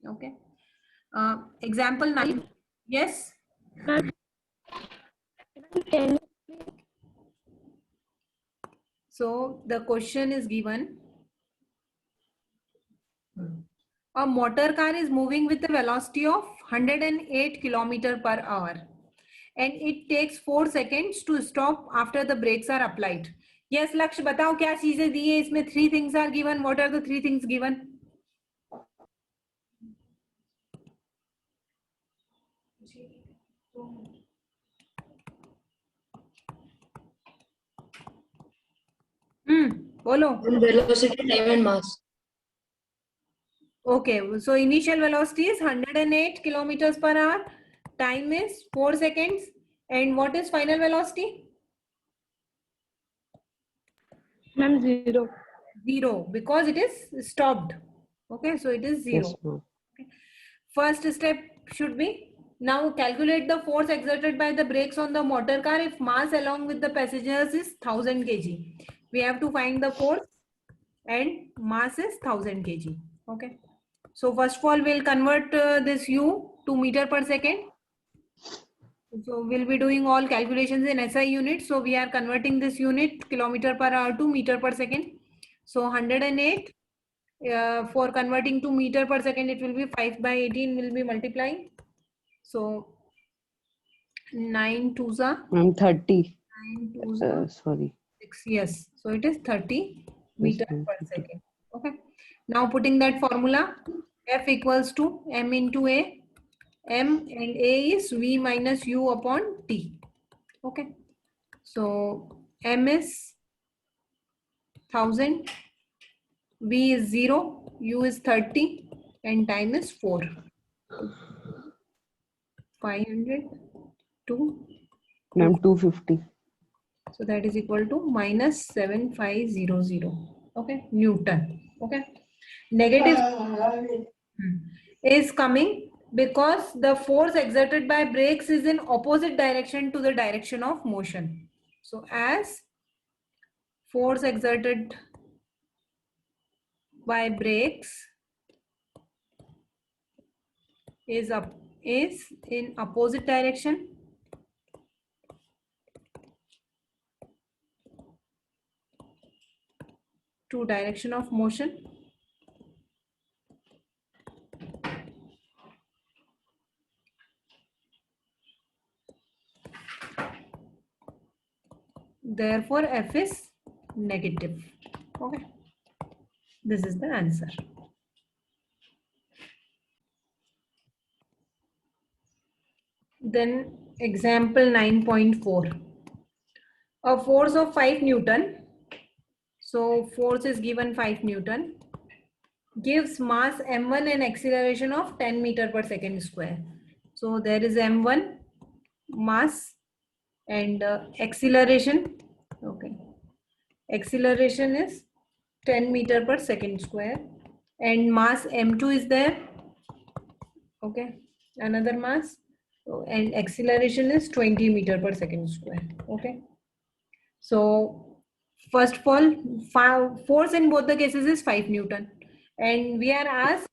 Okay. Example 9. Yes. So the question is given. A motor car is moving with a velocity of 108 km per hour and it takes 4 seconds to stop after the brakes are applied. Yes, Laksh, बताओ क्या चीजें दी है इसमें? 3 things are given. What are the 3 things given? बोलो. Velocity, time and mass. Okay, so initial velocity is 108 kilometers per hour. Time is 4 seconds. And what is final velocity? Ma'am, 0. 0, because it is stopped. Okay, so it is 0. Yes, ma'am. Okay. First step should be, now calculate the force exerted by the brakes on the motor car if mass along with the passengers is 1000 kg. We have to find the force and mass is 1000 kg. Okay. So first of all, we'll convert this U to meter per second. So we'll be doing all calculations in SI units. So we are converting this unit kilometer per hour to meter per second. So 108 for converting to meter per second, it will be 5 by 18 will be multiplying. So 9 2s are Ma'am, 30. 9 2s are Sorry. 6. Yes. So it is 30 meter ma'am. per second. Okay. Now putting that formula, F equals to M into A. M and A is V minus U upon T. Okay. So M is 1000, V is 0, U is 30, and time is 4. 500 to Ma'am, 250. so that is equal to minus 7500. Okay, Newton. Okay, negative is coming because the force exerted by brakes is in opposite direction to the direction of motion. So as force exerted by brakes is in opposite direction to direction of motion, therefore F is negative. Okay, this is the answer. Then example 9.4. A force of 5 Newton. So force is given 5 Newton. Gives mass m1 and acceleration of 10 meter per second square. So there is m1 mass and acceleration. Okay, acceleration is 10 meter per second square and mass m2 is there. Okay, another mass. And acceleration is 20 meter per second square. Okay, so first of all, force in both the cases is 5 Newton and we are asked,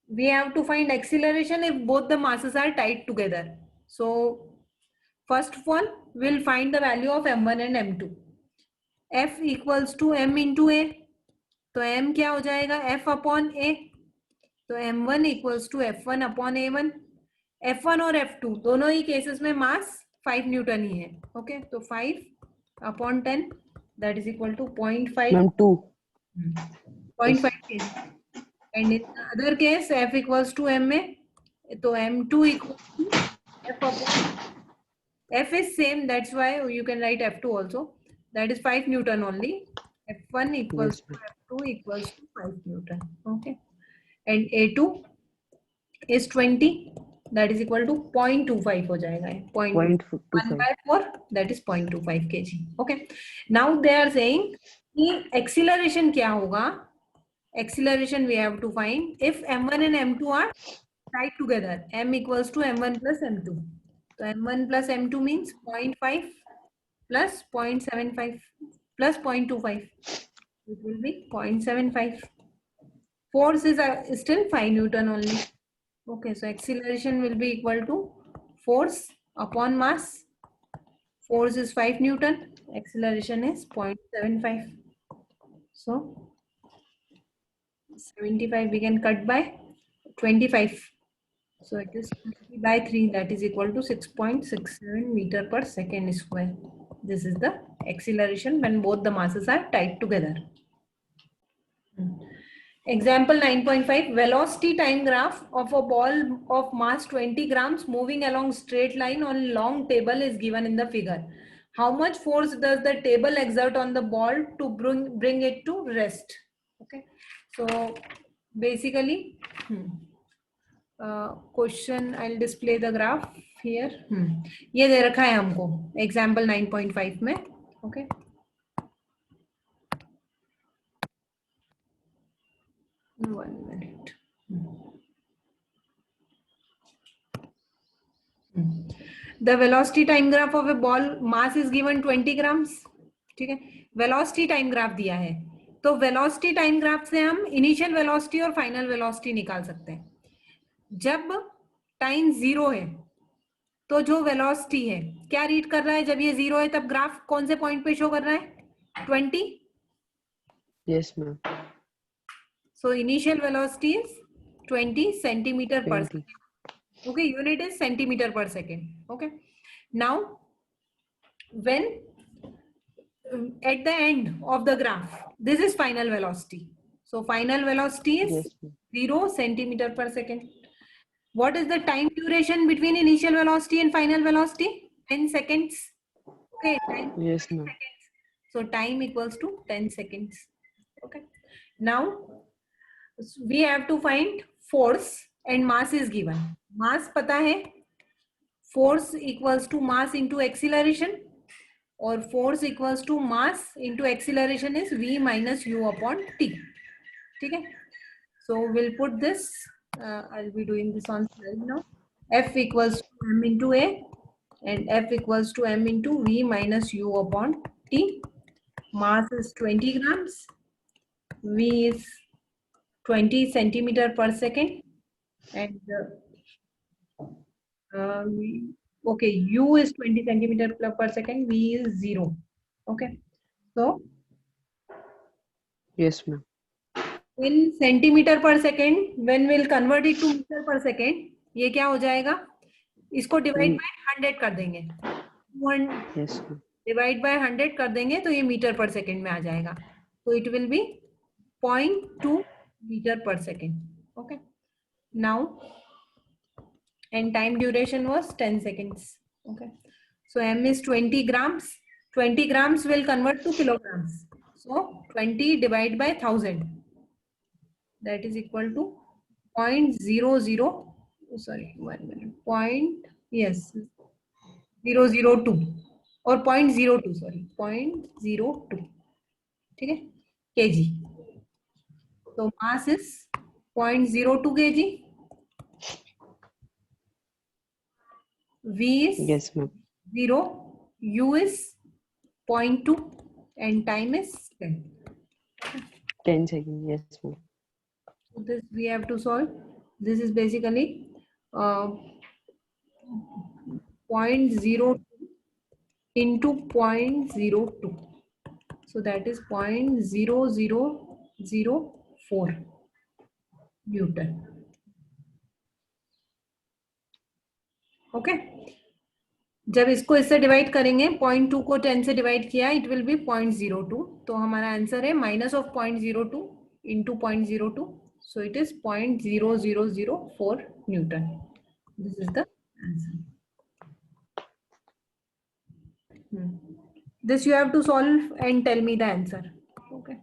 we have to find acceleration if both the masses are tied together. So first of all, we'll find the value of m1 and m2. F equals to m into a, तो m क्या हो जाएगा? F upon a. तो m1 equals to f1 upon a1. f1 और f2 दोनों ही cases में मास 5 Newton ही है. Okay, तो 5 upon 10 that is equal to 0.5. Ma'am, 2. 0.5 kg. And in the other case, F equals to ma. So m2 equals to F upon F is same, that's why you can write F2 also. That is 5 Newton only. F1 equals to F2 equals to 5 Newton. Okay. And A2 is 20. That is equal to 0.25 हो जाएगा. 0.1 by 4, that is 0.25 kg. Okay. Now they are saying कि acceleration क्या होगा? Acceleration we have to find if m1 and m2 are tied together. M equals to m1 plus m2. So m1 plus m2 means 0.5 plus 0.75 plus 0.25. It will be 0.75. Force is still 5 Newton only. Okay, so acceleration will be equal to force upon mass. Force is 5 Newton, acceleration is 0.75. So 75 we can cut by 25. So it is 20 by 3, that is equal to 6.67 meter per second square. This is the acceleration when both the masses are tied together. Example 9.5, velocity time graph of a ball of mass 20 grams moving along straight line on long table is given in the figure. How much force does the table exert on the ball to bring it to rest? Okay, so basically, question I will display the graph here. ये दे रखा है हमको example 9.5 में. Okay, one minute. The velocity time graph of A ball mass is given 20 grams. ठीक है, velocity time graph दिया है, तो वेलोसिटी टाइम ग्राफ से हम इनिशियल वेलोसिटी और फाइनल वेलोसिटी निकाल सकते हैं. जब टाइम 0 है तो जो वेलोसिटी है क्या रीड कर रहा है, जब ये 0 है तब ग्राफ कौन से पॉइंट पे शो कर रहा है, 20. Yes, ma'am. So initial velocity is 20 centimeter per 20. second. Okay, unit is centimeter per second. Okay, now when at the end of the graph, this is final velocity. So final velocity is Yes, ma'am. 0 centimeter per second. What is the time duration between initial velocity and final velocity? 10 seconds. Okay, 10 Yes, ma'am. seconds. So time equals to 10 seconds. Okay, now we have to find force and mass is given. Mass पता है, force equals to mass into acceleration, or force equals to mass into acceleration is v minus u upon t. ठीक है, so we'll put this, I'll be doing this on slide now. F equals to m into a and F equals to m into v minus u upon t. Mass is 20 grams, v is 20 centimeter per second, and okay, u is 20 centimeter per second, v is 0. Okay, so Yes, ma'am. in centimeter per second, when we'll convert it to meter per second, ये क्या हो जाएगा, इसको divide by 100 कर देंगे. Yes, ma'am. Divide by 100 कर देंगे तो ये मीटर पर सेकेंड में आ जाएगा. तो it will be 0.2 meter per second. Okay, now and time duration was 10 seconds. Okay, so m is 20 grams. 20 grams will convert to kilograms, so 20 divided by 1000, that is equal to 0.00, sorry, 1 minute, point, yes, 002 or 0.02, sorry, 0.02. ठीक है, kg. So mass is 0.02 kg. V is Yes, ma'am. 0, U is 0.2 and time is 10. 10 seconds. Yes, ma'am. So this we have to solve. This is basically 0.02 into 0.02. So that is 0.0004 Newton. Okay. जब इसको इससे divide करेंगे, 0.2 को 10 से divide किया, it will be 0.02. तो हमारा answer है minus of 0.02 into 0.02. So it is 0.0004 Newton. This is the answer. This you have to solve and tell me the answer. Okay.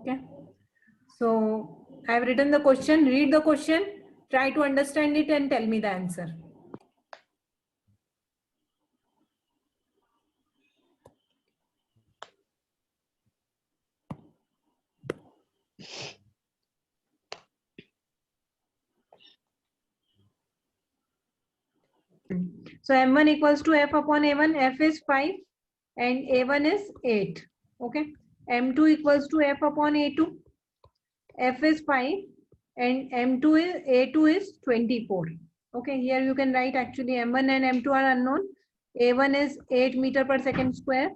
Okay. So I have written the question. Read the question. Try to understand it and tell me the answer. So M1 equals to F upon A1. F is 5 and A1 is 8. Okay. M2 equals to F upon A2. F is 5 and M2 is A2 is 24. Okay. Here you can write actually M1 and M2 are unknown. A1 is 8 meter per second square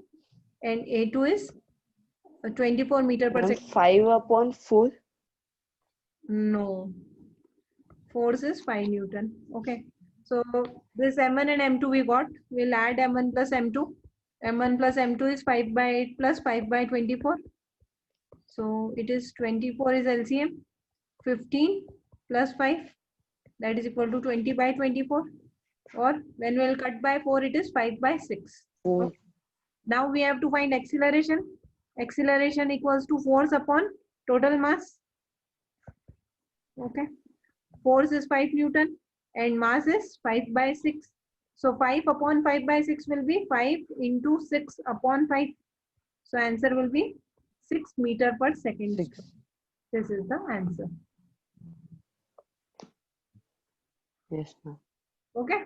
and A2 is 24 meter per Ma'am, second. 5/4. No. Force is 5 Newton. Okay. So this M1 and M2 we got. We'll add M1 plus M2. M1 plus M2 is 5 by 8 plus 5 by 24. So it is 24 is LCM. 15 plus 5, that is equal to 20 by 24. Or when we'll cut by 4, it is 5 by 6. 4. Okay. Now we have to find acceleration. Acceleration equals to force upon total mass. Okay. Force is 5 Newton and mass is 5 by 6. So 5 upon 5 by 6 will be 5 into 6 upon 5. So answer will be 6 meter per second. 6. This is the answer. Yes, ma'am. Okay.